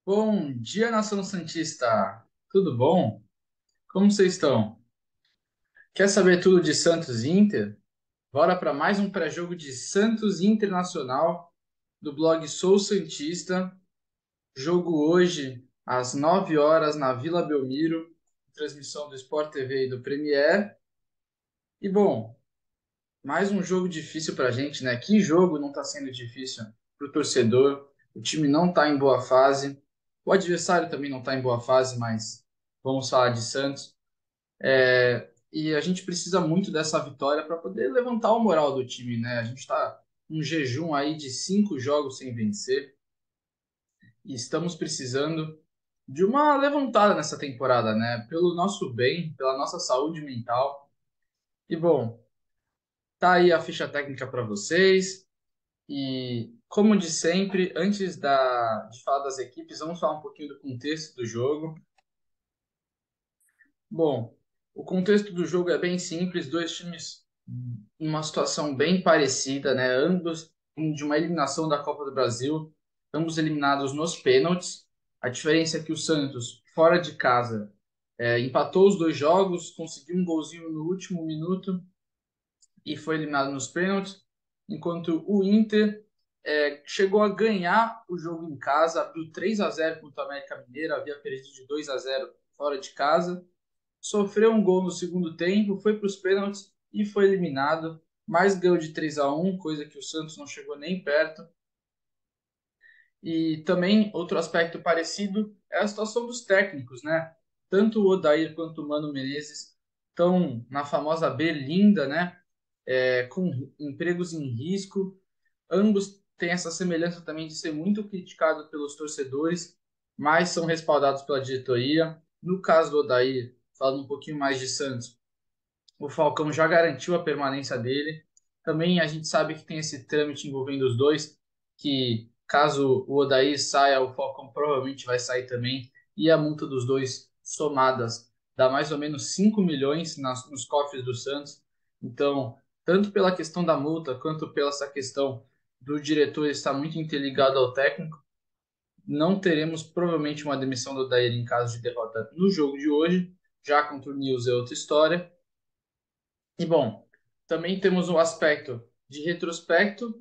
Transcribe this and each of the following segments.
Bom dia, Nação Santista! Tudo bom? Como vocês estão? Quer saber tudo de Santos e Inter? Bora para mais um pré-jogo de Santos Internacional do blog Sou Santista. Jogo hoje às 9 horas na Vila Belmiro, transmissão do Sport TV e do Premier. E bom, mais um jogo difícil para a gente, né? Que jogo não está sendo difícil para o torcedor? O time não está em boa fase. O adversário também não está em boa fase, mas vamos falar de Santos. E a gente precisa muito dessa vitória para poder levantar o moral do time, né? A gente está um jejum aí de 5 jogos sem vencer e estamos precisando de uma levantada nessa temporada, né? Pelo nosso bem, pela nossa saúde mental. E bom, tá aí a ficha técnica para vocês. E como de sempre, antes de falar das equipes, vamos falar um pouquinho do contexto do jogo. Bom, o contexto do jogo é bem simples, dois times em uma situação bem parecida, né? Ambos de uma eliminação da Copa do Brasil, ambos eliminados nos pênaltis. A diferença é que o Santos, fora de casa, empatou os dois jogos, conseguiu um golzinho no último minuto e foi eliminado nos pênaltis, enquanto o Inter chegou a ganhar o jogo em casa, abriu 3-0 contra o América Mineiro, havia perdido de 2-0 fora de casa, sofreu um gol no segundo tempo, foi para os pênaltis e foi eliminado, mas ganhou de 3-1, coisa que o Santos não chegou nem perto. E também outro aspecto parecido é a situação dos técnicos, né? Tanto o Odair quanto o Mano Menezes estão na famosa Berlinda, né? Com empregos em risco. Ambos têm essa semelhança também de ser muito criticado pelos torcedores, mas são respaldados pela diretoria. No caso do Odair, falando um pouquinho mais de Santos, o Falcão já garantiu a permanência dele. Também a gente sabe que tem esse trâmite envolvendo os dois, que caso o Odair saia, o Falcão provavelmente vai sair também. E a multa dos dois somadas dá mais ou menos 5 milhões nos cofres do Santos. Então, tanto pela questão da multa, quanto pela essa questão do diretor estar muito interligado ao técnico, não teremos provavelmente uma demissão do Odair em caso de derrota no jogo de hoje. Já contra o Nils é outra história. E bom, também temos o aspecto de retrospecto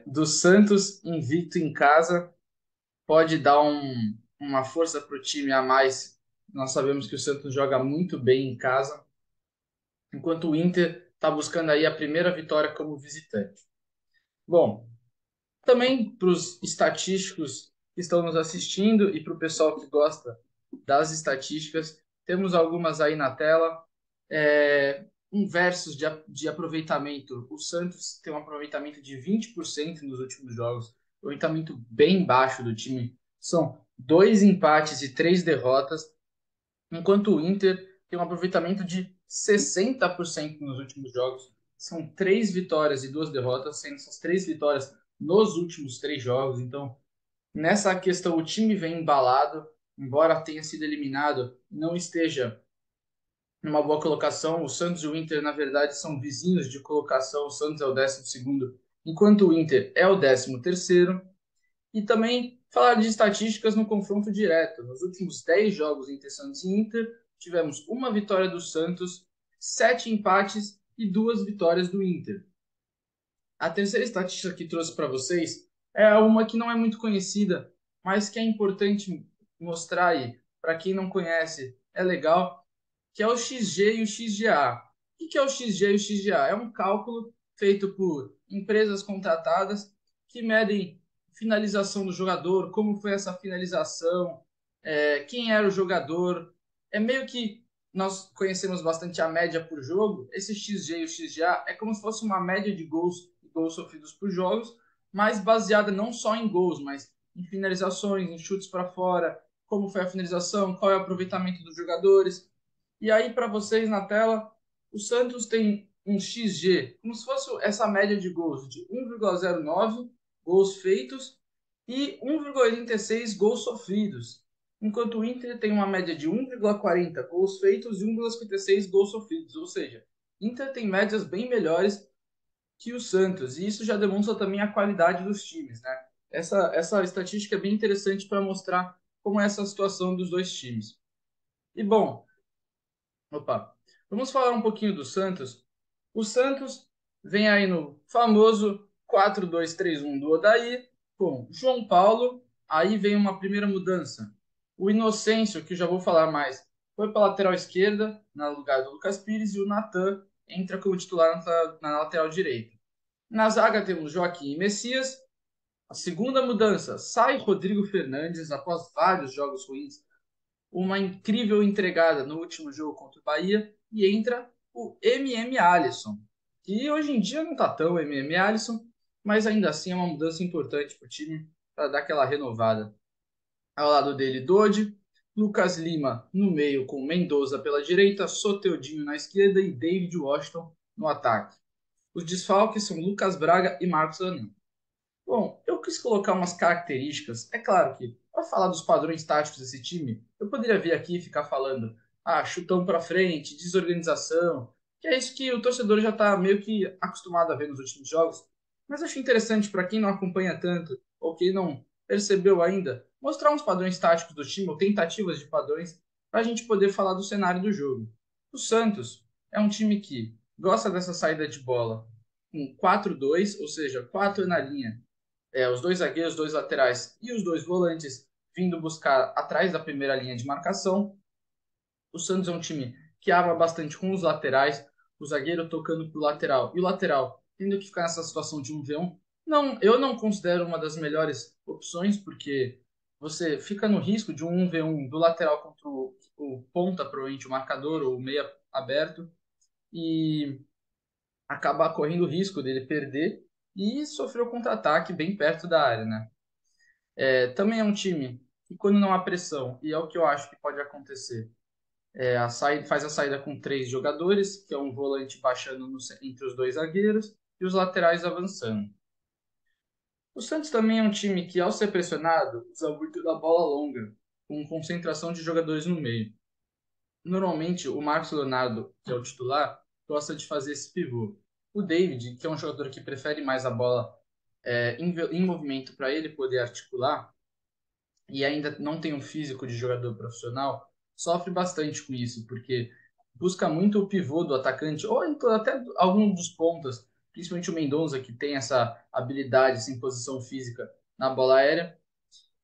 do Santos invicto em casa pode dar uma força para o time a mais. Nós sabemos que o Santos joga muito bem em casa, enquanto o Inter está buscando aí a primeira vitória como visitante. Bom, também para os estatísticos que estão nos assistindo e para o pessoal que gosta das estatísticas, temos algumas aí na tela. Um versus de aproveitamento. O Santos tem um aproveitamento de 20% nos últimos jogos, aproveitamento bem baixo do time. São 2 empates e 3 derrotas, enquanto o Inter tem um aproveitamento de 60% nos últimos jogos. São 3 vitórias e 2 derrotas, sendo essas 3 vitórias nos últimos 3 jogos. Então, nessa questão, o time vem embalado, embora tenha sido eliminado, não esteja numa boa colocação. O Santos e o Inter, na verdade, são vizinhos de colocação. O Santos é o 12º, enquanto o Inter é o 13º. E também falar de estatísticas no confronto direto. Nos últimos 10 jogos entre Santos e Inter, tivemos uma vitória do Santos, 7 empates e 2 vitórias do Inter. A terceira estatística que trouxe para vocês é uma que não é muito conhecida, mas que é importante mostrar aí. Para quem não conhece, é legal, que é o XG e o XGA. O que é o XG e o XGA? É um cálculo feito por empresas contratadas que medem finalização do jogador, como foi essa finalização, quem era o jogador. É meio que nós conhecemos bastante a média por jogo. Esse XG e o XGA é como se fosse uma média de gols sofridos por jogos, mas baseada não só em gols, mas em finalizações, em chutes para fora, como foi a finalização, qual é o aproveitamento dos jogadores. E aí, para vocês na tela, o Santos tem um XG, como se fosse essa média de gols, de 1,09 gols feitos e 1,86 gols sofridos. Enquanto o Inter tem uma média de 1,40 gols feitos e 1,56 gols sofridos. Ou seja, Inter tem médias bem melhores que o Santos. E isso já demonstra também a qualidade dos times, né? Essa estatística é bem interessante para mostrar como é essa situação dos dois times. E bom, opa, vamos falar um pouquinho do Santos. O Santos vem aí no famoso 4-2-3-1 do Odair, com João Paulo. Aí vem uma primeira mudança. O Inocêncio, que já vou falar mais, foi para a lateral esquerda, no lugar do Lucas Pires, e o Natan entra como titular na lateral direita. Na zaga temos Joaquim e Messias. A segunda mudança, sai Rodrigo Fernandes após vários jogos ruins, uma incrível entregada no último jogo contra o Bahia, e entra o MM Alisson, que hoje em dia não está tão MM Alisson, mas ainda assim é uma mudança importante para o time para dar aquela renovada. Ao lado dele, Dodi, Lucas Lima no meio com Mendoza pela direita, Soteudinho na esquerda e David Washington no ataque. Os desfalques são Lucas Braga e Marcos Leonardo. Bom, eu quis colocar umas características. É claro que, para falar dos padrões táticos desse time, eu poderia vir aqui e ficar falando, chutão para frente, desorganização, que é isso que o torcedor já está meio que acostumado a ver nos últimos jogos. Mas acho interessante para quem não acompanha tanto, ou quem não percebeu ainda, mostrar uns padrões táticos do time, ou tentativas de padrões, para a gente poder falar do cenário do jogo. O Santos é um time que gosta dessa saída de bola com 4-2, ou seja, 4 na linha, os dois zagueiros, os dois laterais e os dois volantes vindo buscar atrás da primeira linha de marcação. O Santos é um time que arma bastante com os laterais, o zagueiro tocando para o lateral e o lateral tendo que ficar nessa situação de 1v1. Não, eu não considero uma das melhores opções, porque você fica no risco de um 1v1 do lateral contra o ponta, provavelmente o marcador ou o meia aberto, e acabar correndo o risco dele perder e sofrer o contra-ataque bem perto da área, né? Também é um time que, quando não há pressão, e é o que eu acho que pode acontecer, faz a saída com três jogadores, que é um volante baixando entre os dois zagueiros e os laterais avançando. O Santos também é um time que, ao ser pressionado, usa muito da bola longa, com concentração de jogadores no meio. Normalmente, o Marcos Leonardo, que é o titular, gosta de fazer esse pivô. O David, que é um jogador que prefere mais a bola em movimento para ele poder articular, e ainda não tem um físico de jogador profissional, sofre bastante com isso, porque busca muito o pivô do atacante, ou então até algum dos pontas, principalmente o Mendonça, que tem essa habilidade, essa imposição física na bola aérea.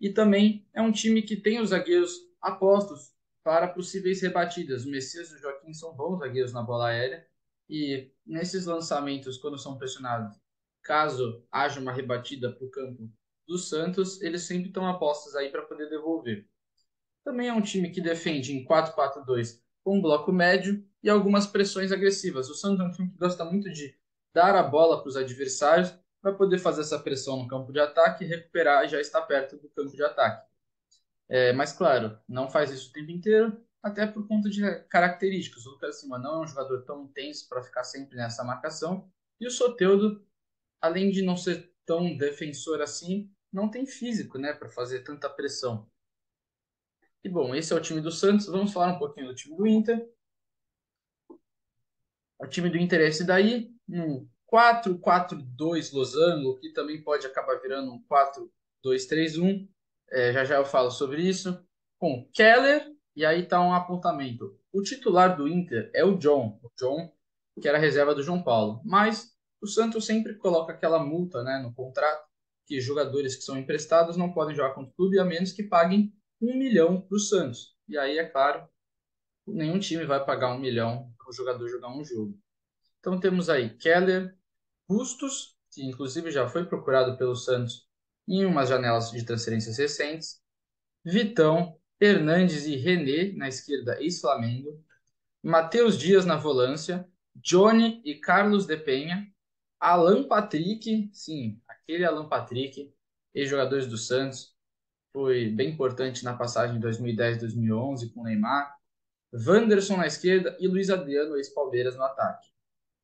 E também é um time que tem os zagueiros apostos para possíveis rebatidas. O Messias e o Joaquim são bons zagueiros na bola aérea, e nesses lançamentos, quando são pressionados, caso haja uma rebatida para o campo do Santos, eles sempre estão apostos aí para poder devolver. Também é um time que defende em 4-4-2 com um bloco médio e algumas pressões agressivas. O Santos é um time que gosta muito de dar a bola para os adversários para poder fazer essa pressão no campo de ataque e recuperar e já estar perto do campo de ataque. Mas, claro, não faz isso o tempo inteiro, até por conta de características. O Lucas Lima não é um jogador tão intenso para ficar sempre nessa marcação. E o Soteldo, além de não ser tão defensor assim, não tem físico, né, para fazer tanta pressão. E bom, esse é o time do Santos. Vamos falar um pouquinho do time do Inter. O time do Inter é esse daí, um 4-4-2 losango, que também pode acabar virando um 4-2-3-1. Já já eu falo sobre isso. Com Keller, e aí está um apontamento. O titular do Inter é o John, que era reserva do João Paulo. Mas o Santos sempre coloca aquela multa, né, no contrato, que jogadores que são emprestados não podem jogar contra o clube a menos que paguem 1 milhão para o Santos. E aí, é claro, nenhum time vai pagar 1 milhão para o jogador jogar um jogo. Então temos aí Keller, Bustos, que inclusive já foi procurado pelo Santos em umas janelas de transferências recentes, Vitão, Hernandes e René na esquerda, ex-Flamengo, Matheus Dias na volância, Johnny e Carlos de Penha, Alan Patrick, sim, aquele Alan Patrick, ex-jogadores do Santos, foi bem importante na passagem de 2010-2011 com o Neymar, Wanderson na esquerda e Luiz Adriano, ex-Palmeiras, no ataque.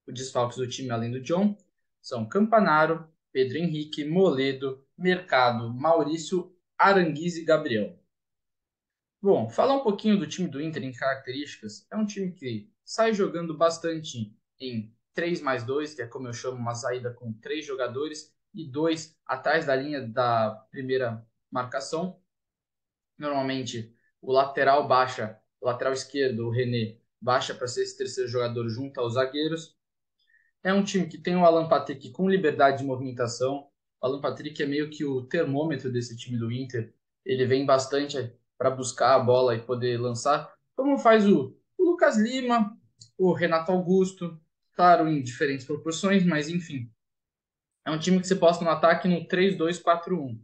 Os desfalques do time, além do John, são Campanaro, Pedro Henrique, Moledo, Mercado, Maurício, Aranguiz e Gabriel. Bom, falar um pouquinho do time do Inter em características. É um time que sai jogando bastante em 3+2, que é como eu chamo uma saída com três jogadores, e 2 atrás da linha da primeira marcação. Normalmente, o lateral esquerdo, o René, baixa para ser esse terceiro jogador junto aos zagueiros. É um time que tem o Alan Patrick com liberdade de movimentação. O Alan Patrick é meio que o termômetro desse time do Inter. Ele vem bastante para buscar a bola e poder lançar, como faz o Lucas Lima, o Renato Augusto, claro, em diferentes proporções, mas enfim. É um time que se posta no ataque no 3-2-4-1.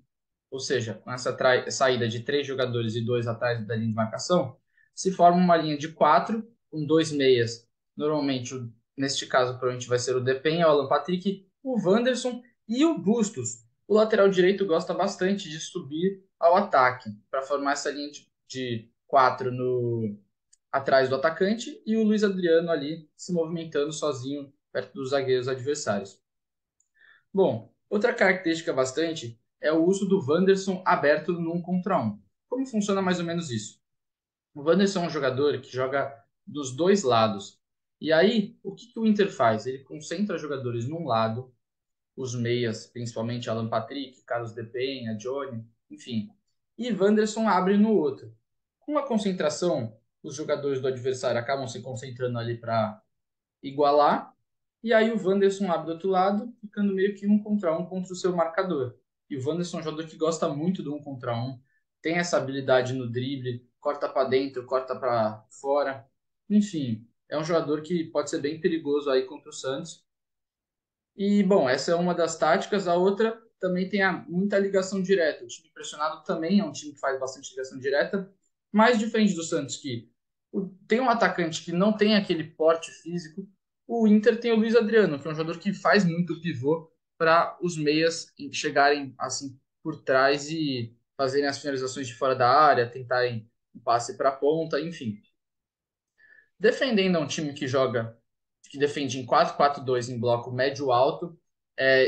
Ou seja, com essa saída de três jogadores e dois atrás da linha de marcação, se forma uma linha de quatro, com dois meias. Normalmente, neste caso, provavelmente vai ser o Depay, o Alan Patrick, o Wanderson e o Bustos. O lateral direito gosta bastante de subir ao ataque, para formar essa linha de quatro atrás do atacante e o Luiz Adriano ali se movimentando sozinho perto dos zagueiros adversários. Bom, outra característica bastante é o uso do Wanderson aberto no 1 contra 1. Como funciona mais ou menos isso? O Wanderson é um jogador que joga dos dois lados. E aí, o que o Inter faz? Ele concentra jogadores num lado, os meias, principalmente Alan Patrick, Carlos De Penha, Johnny, enfim. E Wanderson abre no outro. Com a concentração, os jogadores do adversário acabam se concentrando ali para igualar, e aí o Wanderson abre do outro lado, ficando meio que um contra o seu marcador. E o Wanderson é um jogador que gosta muito do um contra um, tem essa habilidade no drible, corta para dentro, corta para fora. Enfim, é um jogador que pode ser bem perigoso aí contra o Santos. E, bom, essa é uma das táticas. A outra também tem muita ligação direta. O time pressionado também é um time que faz bastante ligação direta, mais diferente do Santos, que tem um atacante que não tem aquele porte físico. O Inter tem o Luiz Adriano, que é um jogador que faz muito pivô para os meias chegarem assim por trás e fazerem as finalizações de fora da área, tentarem um passe para a ponta, enfim. Defendendo é um time que defende em 4-4-2 em bloco médio-alto.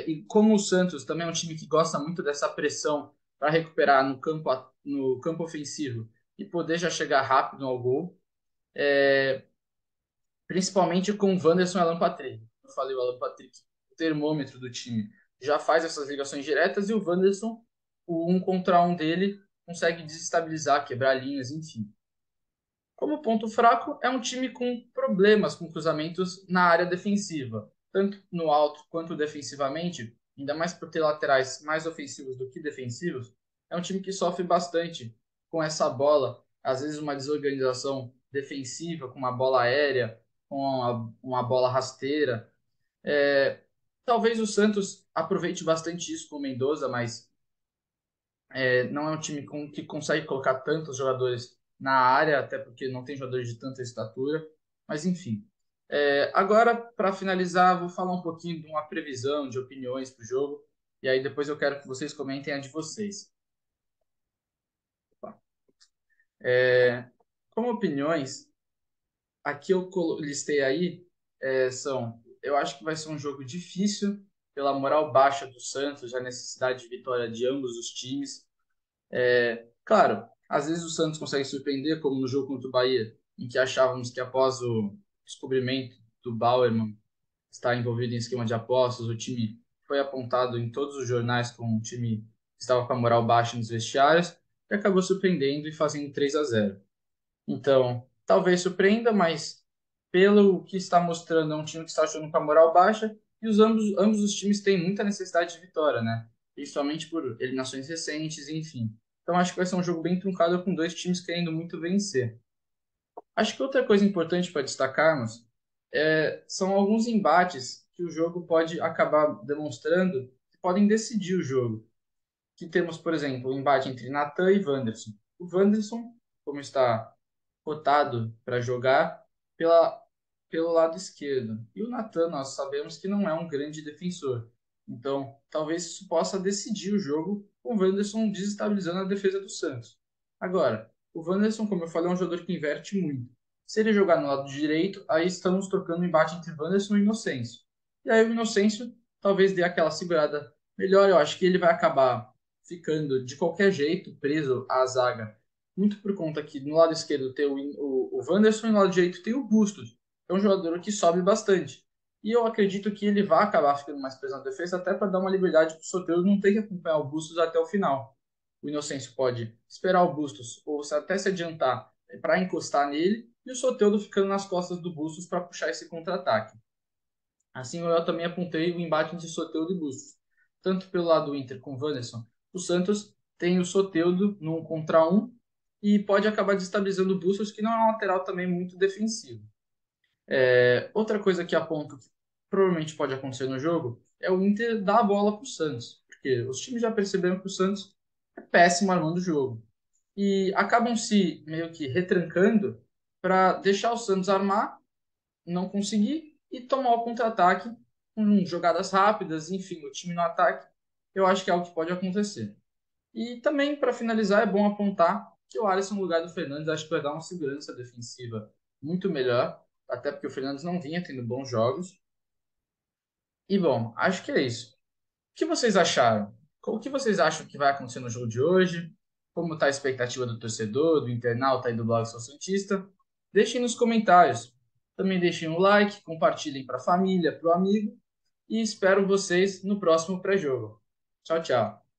E como o Santos também é um time que gosta muito dessa pressão para recuperar no campo ofensivo e poder já chegar rápido ao gol, principalmente com o Wanderson e o Alan Patrick. Eu falei o Alan Patrick, o termômetro do time, já faz essas ligações diretas e o Wanderson, o um contra um dele, consegue desestabilizar, quebrar linhas, enfim. Como ponto fraco, é um time com problemas com cruzamentos na área defensiva, tanto no alto quanto defensivamente, ainda mais por ter laterais mais ofensivos do que defensivos. É um time que sofre bastante com essa bola, às vezes uma desorganização defensiva, com uma bola aérea, com uma bola rasteira. Talvez o Santos aproveite bastante isso com o Mendoza, mas não é um time que consegue colocar tantos jogadores na área, até porque não tem jogadores de tanta estatura. Mas enfim. Agora, para finalizar, vou falar um pouquinho de uma previsão, de opiniões para o jogo. E aí depois eu quero que vocês comentem a de vocês. Tá? Como opiniões, aqui eu listei aí são. Eu acho que vai ser um jogo difícil pela moral baixa do Santos, a necessidade de vitória de ambos os times. Claro, às vezes o Santos consegue surpreender, como no jogo contra o Bahia, em que achávamos que após o descobrimento do Bauerman estar envolvido em esquema de apostas, o time foi apontado em todos os jornais como um time que estava com a moral baixa nos vestiários, e acabou surpreendendo e fazendo 3-0. Então, talvez surpreenda, mas pelo que está mostrando, é um time que está jogando com a moral baixa e ambos os times têm muita necessidade de vitória, né? Principalmente por eliminações recentes, enfim. Então, acho que vai ser um jogo bem truncado com dois times querendo muito vencer. Acho que outra coisa importante para destacarmos são alguns embates que o jogo pode acabar demonstrando que podem decidir o jogo. Que temos, por exemplo, o embate entre Natan e Wanderson. O Wanderson, como está cotado para jogar pela, pelo lado esquerdo. E o Natan, nós sabemos que não é um grande defensor. Então, talvez isso possa decidir o jogo com o Wanderson desestabilizando a defesa do Santos. Agora, o Wanderson, como eu falei, é um jogador que inverte muito. Se ele jogar no lado direito, aí estamos trocando o embate entre Wanderson e Inocêncio. E aí o Inocêncio talvez dê aquela segurada melhor. Eu acho que ele vai acabar ficando de qualquer jeito preso à zaga muito por conta que no lado esquerdo tem o Wanderson e no lado direito tem o Bustos. É um jogador que sobe bastante. E eu acredito que ele vai acabar ficando mais preso na defesa, até para dar uma liberdade para o Soteldo não ter que acompanhar o Bustos até o final. O Inocêncio pode esperar o Bustos ou até se adiantar para encostar nele, e o Soteldo ficando nas costas do Bustos para puxar esse contra-ataque. Assim, eu também apontei o embate entre Soteldo e Bustos. Tanto pelo lado do Inter com o Wanderson, o Santos tem o Soteldo no 1 contra 1 e pode acabar desestabilizando o Bustos, que não é um lateral também muito defensivo. Outra coisa que aponto que provavelmente pode acontecer no jogo é o Inter dar a bola para o Santos, porque os times já perceberam que o Santos é péssimo armando o jogo e acabam se meio que retrancando para deixar o Santos armar, não conseguir e tomar o contra-ataque com jogadas rápidas, enfim, o time no ataque. Eu acho que é algo que pode acontecer. E também, para finalizar, é bom apontar que o Alisson, no lugar do Fernandes, acho que vai dar uma segurança defensiva muito melhor, até porque o Fernandes não vinha tendo bons jogos. E bom, acho que é isso. O que vocês acharam? O que vocês acham que vai acontecer no jogo de hoje? Como está a expectativa do torcedor, do internauta e do blog Sou Santista? Deixem nos comentários. Também deixem um like, compartilhem para a família, para o amigo e espero vocês no próximo pré-jogo. Tchau, tchau.